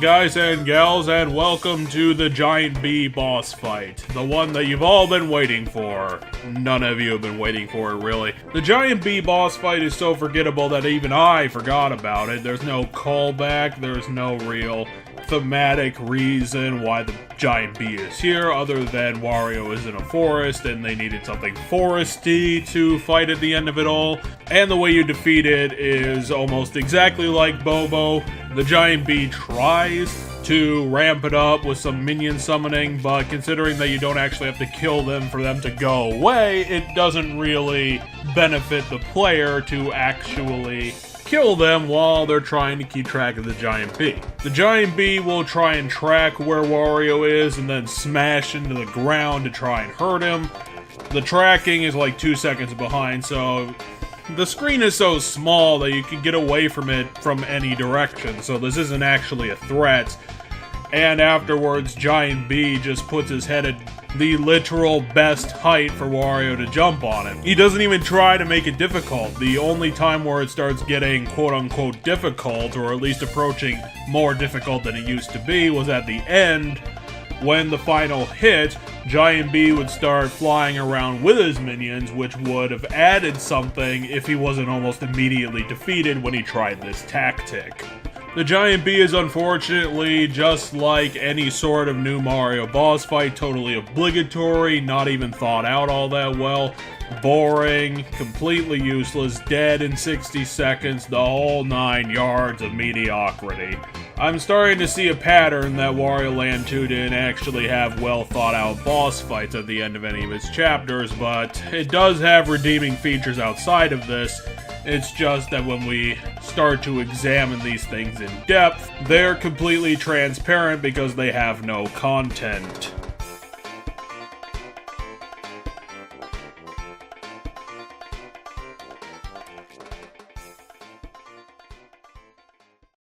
guys and gals, and welcome to the Giant Bee boss fight. The one that you've all been waiting for. None of you have been waiting for it, really. The Giant Bee boss fight is so forgettable that even I forgot about it. There's no callback, there's no real thematic reason why the Giant Bee is here, other than Wario is in a forest and they needed something foresty to fight at the end of it all. And the way you defeat it is almost exactly like Bobo. The Giant Bee tries to ramp it up with some minion summoning, but considering that you don't actually have to kill them for them to go away, it doesn't really benefit the player to actually kill them while they're trying to keep track of the Giant Bee. The Giant Bee will try and track where Wario is and then smash into the ground to try and hurt him. The tracking is like 2 seconds behind, so the screen is so small that you can get away from it from any direction, so this isn't actually a threat. And afterwards, Giant Bee just puts his head at the literal best height for Wario to jump on him. He doesn't even try to make it difficult. The only time where it starts getting quote-unquote difficult, or at least approaching more difficult than it used to be, was at the end, when the final hit, Giant Bee would start flying around with his minions, which would have added something if he wasn't almost immediately defeated when he tried this tactic. The Giant Bee is unfortunately, just like any sort of new Mario boss fight, totally obligatory, not even thought out all that well, boring, completely useless, dead in 60 seconds, the whole 9 yards of mediocrity. I'm starting to see a pattern that Wario Land 2 didn't actually have well thought out boss fights at the end of any of its chapters, but it does have redeeming features outside of this. It's just that when we start to examine these things in depth, they're completely transparent because they have no content.